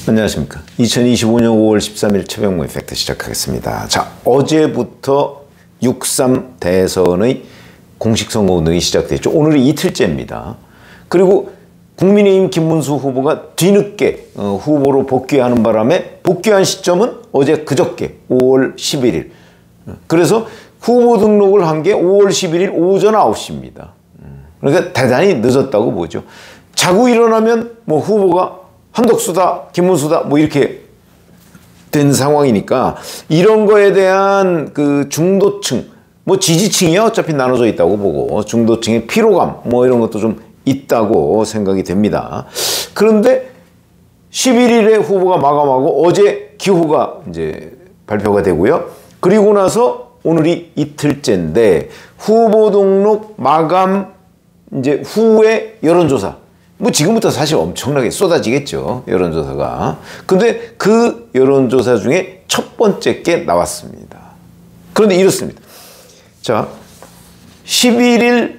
안녕하십니까. 2025년 5월 13일 최병모의 팩트 시작하겠습니다. 자, 어제부터 6.3 대선의 공식 선거 운동이 시작됐죠. 오늘이 이틀째입니다. 그리고 국민의힘 김문수 후보가 뒤늦게 후보로 복귀하는 바람에 복귀한 시점은 어제 그저께 5월 11일. 그래서 후보 등록을 한 게 5월 11일 오전 9시입니다. 그러니까 대단히 늦었다고 보죠. 자고 일어나면 뭐 후보가 한덕수다, 김문수다, 뭐 이렇게 된 상황이니까 이런 거에 대한 그 중도층, 뭐 지지층이 어차피 나눠져 있다고 보고 중도층의 피로감, 뭐 이런 것도 좀 있다고 생각이 됩니다. 그런데 11일에 후보가 마감하고 어제 기호가 이제 발표가 되고요. 그리고 나서 오늘이 이틀째인데 후보 등록 마감 이제 후에 여론조사. 뭐 지금부터 사실 엄청나게 쏟아지겠죠. 여론조사가. 근데 그 여론조사 중에 첫 번째 게 나왔습니다. 그런데 이렇습니다. 자, 11일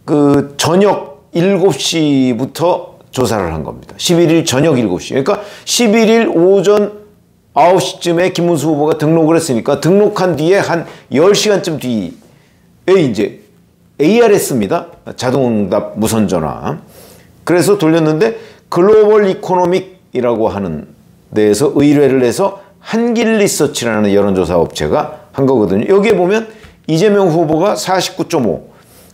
그 저녁 7시부터 조사를 한 겁니다. 11일 저녁 7시. 그러니까 11일 오전 9시쯤에 김문수 후보가 등록을 했으니까 등록한 뒤에 한 10시간쯤 뒤에 이제 ARS입니다. 자동응답 무선전화. 그래서 돌렸는데 글로벌 이코노믹이라고 하는 데에서 의뢰를 해서 한길리서치라는 여론조사 업체가 한 거거든요. 여기에 보면 이재명 후보가 49.5,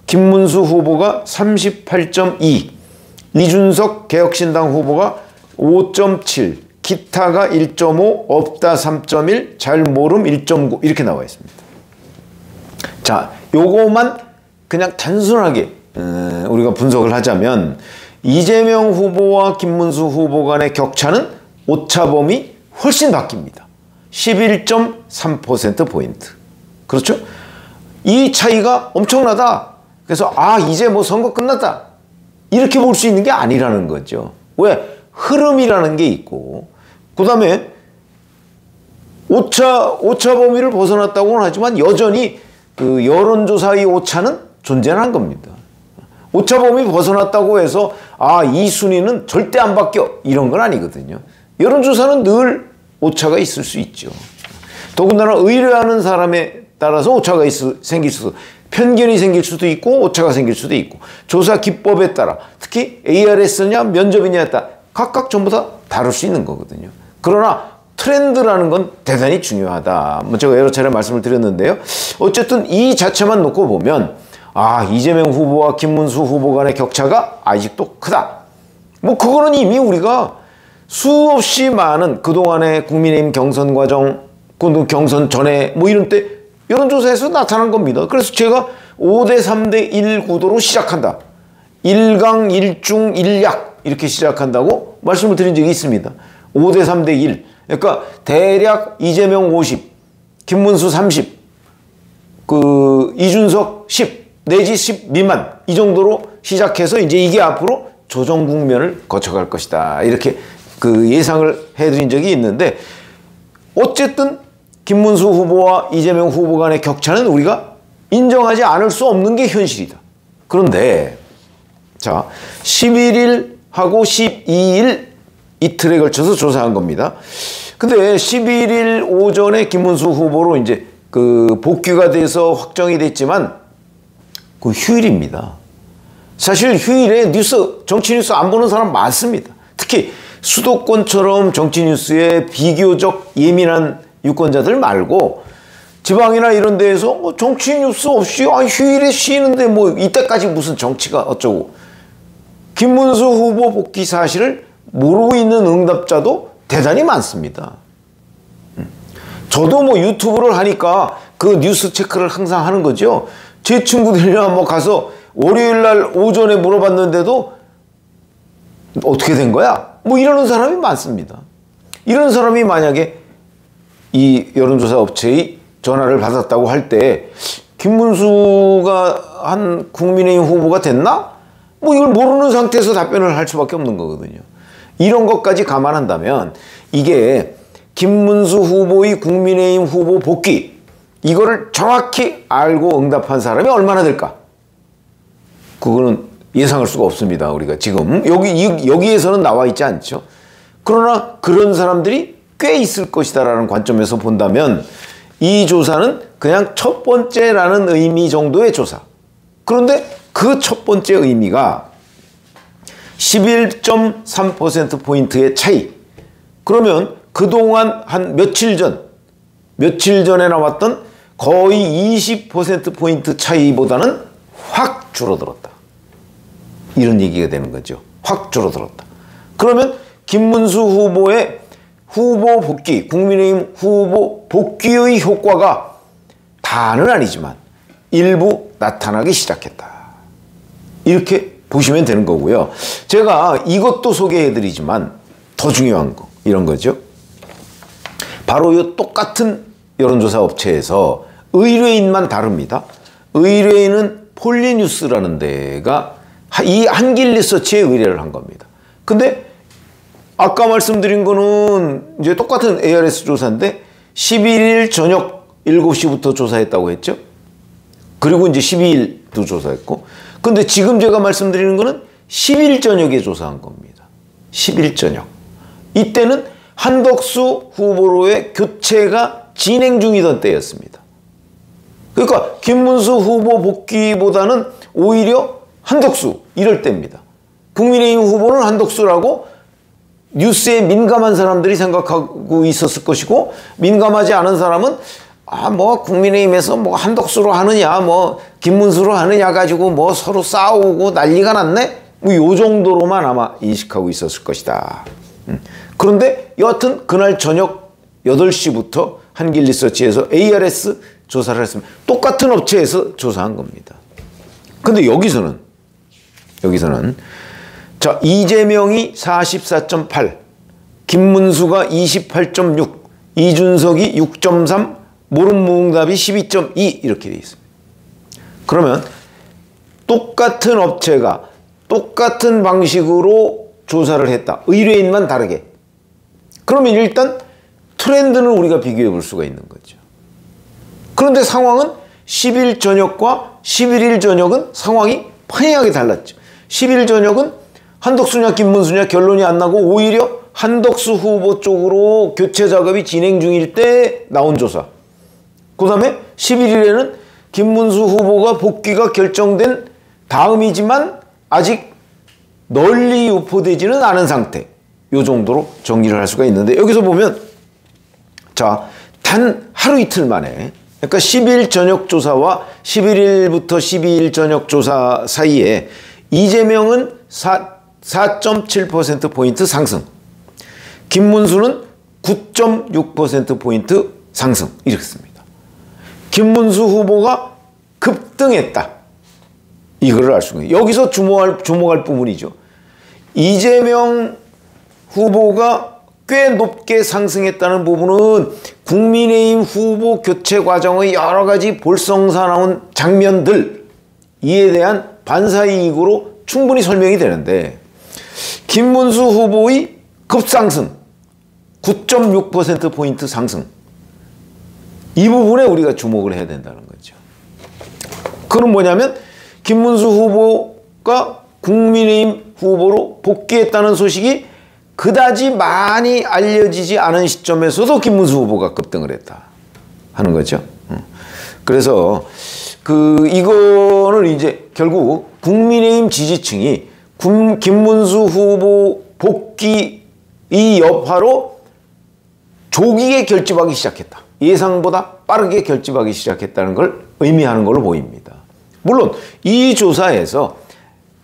김문수 후보가 38.2, 이준석 개혁신당 후보가 5.7, 기타가 1.5, 없다 3.1, 잘 모름 1.9 이렇게 나와 있습니다. 자, 요거만 그냥 단순하게 우리가 분석을 하자면 이재명 후보와 김문수 후보 간의 격차는 오차범위 훨씬 바뀝니다. 11.3%포인트. 그렇죠? 이 차이가 엄청나다. 그래서 이제 뭐 선거 끝났다. 이렇게 볼 수 있는 게 아니라는 거죠. 왜? 흐름이라는 게 있고 그 다음에 오차범위를 벗어났다고는 하지만 여전히 그 여론조사의 오차는 존재한 겁니다. 오차범위 벗어났다고 해서 이 순위는 절대 안 바뀌어 이런 건 아니거든요. 여론조사는 늘 오차가 있을 수 있죠. 더군다나 의뢰하는 사람에 따라서 오차가 생길 수도, 편견이 생길 수도 있고 오차가 생길 수도 있고 조사 기법에 따라 특히 ARS냐 면접이냐에 따라 각각 전부 다 다를 수 있는 거거든요. 그러나 트렌드라는 건 대단히 중요하다. 제가 여러 차례 말씀을 드렸는데요. 어쨌든 이 자체만 놓고 보면 이재명 후보와 김문수 후보 간의 격차가 아직도 크다. 뭐 그거는 이미 우리가 수없이 많은 그동안의 국민의힘 경선 과정, 경선 전에 뭐 이런 때 여론조사에서 나타난 겁니다. 그래서 제가 5대 3대 1 구도로 시작한다. 1강 1중 1약 이렇게 시작한다고 말씀을 드린 적이 있습니다. 5대 3대 1. 그러니까 대략 이재명 50, 김문수 30, 이준석 10. 내지 10 미만 이 정도로 시작해서 이제 이게 앞으로 조정 국면을 거쳐갈 것이다. 이렇게 그 예상을 해드린 적이 있는데 어쨌든 김문수 후보와 이재명 후보 간의 격차는 우리가 인정하지 않을 수 없는 게 현실이다. 그런데 자 11일하고 12일 이틀에 걸쳐서 조사한 겁니다. 근데 11일 오전에 김문수 후보로 이제 그 복귀가 돼서 확정이 됐지만 그 휴일입니다. 사실 휴일에 정치 뉴스 안 보는 사람 많습니다. 특히 수도권처럼 정치 뉴스에 비교적 예민한 유권자들 말고 지방이나 이런 데에서 정치 뉴스 없이 휴일에 쉬는데 뭐 이때까지 무슨 정치가 어쩌고 김문수 후보 복귀 사실을 모르고 있는 응답자도 대단히 많습니다. 저도 뭐 유튜브를 하니까 그 뉴스 체크를 항상 하는 거죠. 제 친구들이랑 뭐 가서 월요일날 오전에 물어봤는데도 어떻게 된 거야? 뭐 이러는 사람이 많습니다. 이런 사람이 만약에 이 여론조사 업체의 전화를 받았다고 할 때 김문수가 한 국민의힘 후보가 됐나? 뭐 이걸 모르는 상태에서 답변을 할 수밖에 없는 거거든요. 이런 것까지 감안한다면 이게 김문수 후보의 국민의힘 후보 복귀 이거를 정확히 알고 응답한 사람이 얼마나 될까? 그거는 예상할 수가 없습니다. 우리가 지금 여기에서는 나와 있지 않죠. 그러나 그런 사람들이 꽤 있을 것이다라는 관점에서 본다면 이 조사는 그냥 첫 번째라는 의미 정도의 조사. 그런데 그 첫 번째 의미가 11.3%포인트의 차이. 그러면 그동안 한 며칠 전에 나왔던 거의 20%포인트 차이보다는 확 줄어들었다. 이런 얘기가 되는 거죠. 확 줄어들었다. 그러면 김문수 후보의 후보 복귀, 국민의힘 후보 복귀의 효과가 다는 아니지만 일부 나타나기 시작했다. 이렇게 보시면 되는 거고요. 제가 이것도 소개해드리지만 더 중요한 거 이런 거죠. 바로 이 똑같은 여론조사 업체에서 의뢰인만 다릅니다. 의뢰인은 폴리뉴스라는 데가 이 한길 리서치에 의뢰를 한 겁니다. 근데 아까 말씀드린 거는 이제 똑같은 ARS 조사인데 11일 저녁 7시부터 조사했다고 했죠. 그리고 이제 12일도 조사했고. 근데 지금 제가 말씀드리는 거는 10일 저녁에 조사한 겁니다. 10일 저녁. 이때는 한덕수 후보로의 교체가 진행 중이던 때였습니다. 그러니까 김문수 후보 복귀보다는 오히려 한덕수 이럴 때입니다. 국민의힘 후보는 한덕수라고 뉴스에 민감한 사람들이 생각하고 있었을 것이고 민감하지 않은 사람은 뭐 국민의힘에서 뭐 한덕수로 하느냐 뭐 김문수로 하느냐 가지고 뭐 서로 싸우고 난리가 났네 뭐 요 정도로만 아마 인식하고 있었을 것이다. 그런데 여하튼 그날 저녁 8시부터 한길리서치에서 ARS 조사를 했습니다. 똑같은 업체에서 조사한 겁니다. 근데 여기서는 자, 이재명이 44.8, 김문수가 28.6, 이준석이 6.3, 모름무응답이 12.2 이렇게 돼 있습니다. 그러면 똑같은 업체가 똑같은 방식으로 조사를 했다. 의뢰인만 다르게. 그러면 일단 트렌드는 우리가 비교해 볼 수가 있는 거죠. 그런데 상황은 10일 저녁과 11일 저녁은 상황이 판이하게 달랐죠. 10일 저녁은 한덕수냐 김문수냐 결론이 안 나고 오히려 한덕수 후보 쪽으로 교체 작업이 진행 중일 때 나온 조사. 그 다음에 11일에는 김문수 후보가 복귀가 결정된 다음이지만 아직 널리 유포되지는 않은 상태. 이 정도로 정리를 할 수가 있는데 여기서 보면 자, 단 하루 이틀 만에 그러니까 10일 저녁 조사와 11일부터 12일 저녁 조사 사이에 이재명은 4.7%포인트 상승, 김문수는 9.6%포인트 상승 이렇습니다. 김문수 후보가 급등했다. 이거를 알 수가 있어요. 여기서 주목할 부분이죠. 이재명 후보가 꽤 높게 상승했다는 부분은 국민의힘 후보 교체 과정의 여러 가지 볼썽사 나온 장면들 이에 대한 반사이익으로 충분히 설명이 되는데 김문수 후보의 급상승 9.6%포인트 상승 이 부분에 우리가 주목을 해야 된다는 거죠. 그건 뭐냐면 김문수 후보가 국민의힘 후보로 복귀했다는 소식이 그다지 많이 알려지지 않은 시점에서도 김문수 후보가 급등을 했다 하는 거죠. 그래서 이거는 이제 결국 국민의힘 지지층이 김문수 후보 복귀 이 여파로 조기에 결집하기 시작했다. 예상보다 빠르게 결집하기 시작했다는 걸 의미하는 걸로 보입니다. 물론 이 조사에서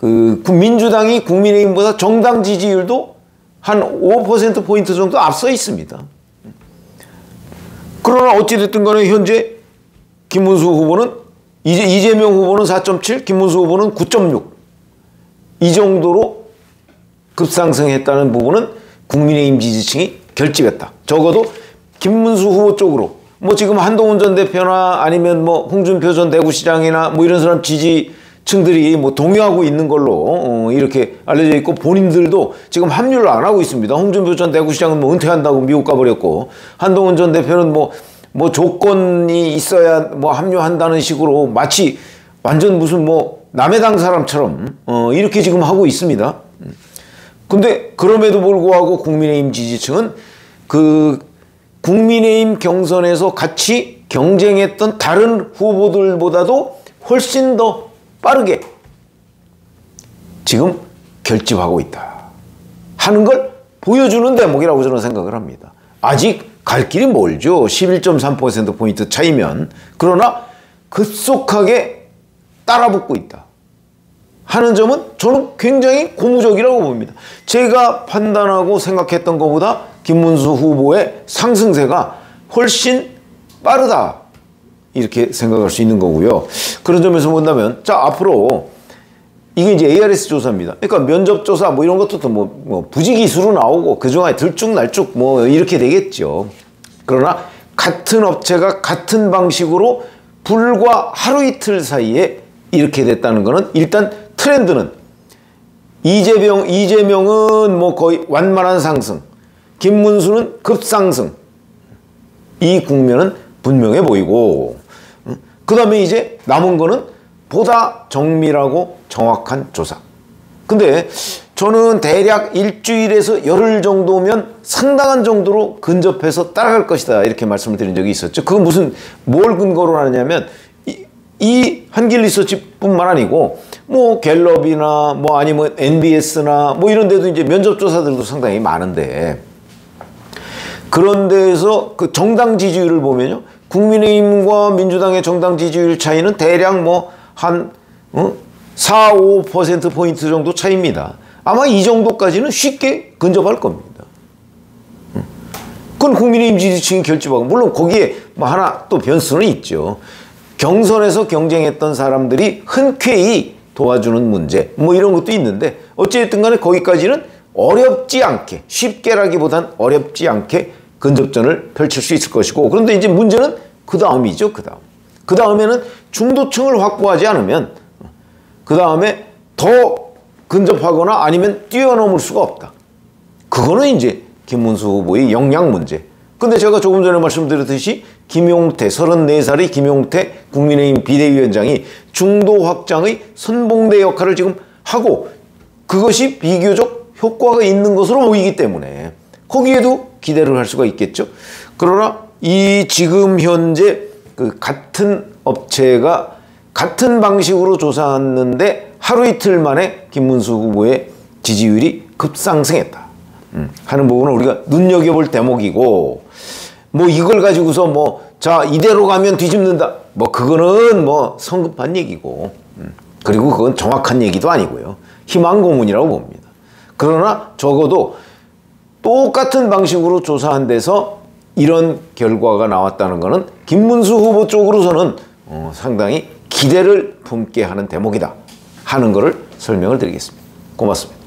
민주당이 국민의힘보다 정당 지지율도 한 5%포인트 정도 앞서 있습니다. 그러나 어찌됐든 간에 현재 김문수 후보는 이재명 후보는 4.7, 김문수 후보는 9.6 이 정도로 급상승했다는 부분은 국민의힘 지지층이 결집했다. 적어도 김문수 후보 쪽으로 뭐 지금 한동훈 전 대표나 아니면 뭐 홍준표 전 대구시장이나 뭐 이런 사람 지지층들이 뭐 동요하고 있는 걸로 이렇게 알려져 있고 본인들도 지금 합류를 안 하고 있습니다. 홍준표 전 대구시장은 뭐 은퇴한다고 미국 가버렸고 한동훈 전 대표는 뭐 조건이 있어야 뭐 합류한다는 식으로 마치 완전 무슨 뭐 남의 당 사람처럼 이렇게 지금 하고 있습니다. 근데 그럼에도 불구하고 국민의힘 지지층은 그 국민의힘 경선에서 같이 경쟁했던 다른 후보들보다도 훨씬 더 빠르게 지금 결집하고 있다 하는 걸 보여주는 대목이라고 저는 생각을 합니다. 아직 갈 길이 멀죠. 11.3%포인트 차이면. 그러나 급속하게 따라붙고 있다 하는 점은 저는 굉장히 고무적이라고 봅니다. 제가 판단하고 생각했던 것보다 김문수 후보의 상승세가 훨씬 빠르다 이렇게 생각할 수 있는 거고요. 그런 점에서 본다면 자 앞으로 이게 이제 ARS 조사입니다. 그러니까 면접 조사 뭐 이런 것도 뭐 부지기수로 나오고 그중에 들쭉날쭉 뭐 이렇게 되겠죠. 그러나 같은 업체가 같은 방식으로 불과 하루 이틀 사이에 이렇게 됐다는 거는 일단 트렌드는 이재명은 뭐 거의 완만한 상승, 김문수는 급상승. 이 국면은 분명해 보이고 그 다음에 이제 남은 거는 보다 정밀하고 정확한 조사. 근데 저는 대략 일주일에서 열흘 정도면 상당한 정도로 근접해서 따라갈 것이다 이렇게 말씀을 드린 적이 있었죠. 그건 뭘 근거로 하느냐면 이 한길 리서치뿐만 아니고 뭐 갤럽이나 뭐 아니면 NBS나 뭐 이런 데도 이제 면접 조사들도 상당히 많은데 그런 데에서 그 정당 지지율을 보면요. 국민의힘과 민주당의 정당 지지율 차이는 대략 뭐 한 4, 5%포인트 정도 차이입니다. 아마 이 정도까지는 쉽게 근접할 겁니다. 그건 국민의힘 지지층이 결집하고 물론 거기에 뭐 하나 또 변수는 있죠. 경선에서 경쟁했던 사람들이 흔쾌히 도와주는 문제 뭐 이런 것도 있는데 어찌됐든 간에 거기까지는 어렵지 않게 쉽게라기보단 어렵지 않게 근접전을 펼칠 수 있을 것이고 그런데 이제 문제는 그 다음이죠. 그 다음에는 중도층을 확보하지 않으면 그 다음에 더 근접하거나 아니면 뛰어넘을 수가 없다. 그거는 이제 김문수 후보의 역량 문제. 근데 제가 조금 전에 말씀드렸듯이 김용태 34살의 김용태 국민의힘 비대위원장이 중도 확장의 선봉대 역할을 지금 하고 그것이 비교적 효과가 있는 것으로 보이기 때문에 거기에도 기대를 할 수가 있겠죠. 그러나 이 지금 현재 그 같은 업체가 같은 방식으로 조사했는데 하루 이틀 만에 김문수 후보의 지지율이 급상승했다 하는 부분은 우리가 눈여겨볼 대목이고 뭐 이걸 가지고서 뭐 자 이대로 가면 뒤집는다 뭐 그거는 뭐 성급한 얘기고 그리고 그건 정확한 얘기도 아니고요. 희망 고문이라고 봅니다. 그러나 적어도 똑같은 방식으로 조사한 데서 이런 결과가 나왔다는 것은 김문수 후보 쪽으로서는 상당히 기대를 품게 하는 대목이다 하는 것을 설명을 드리겠습니다. 고맙습니다.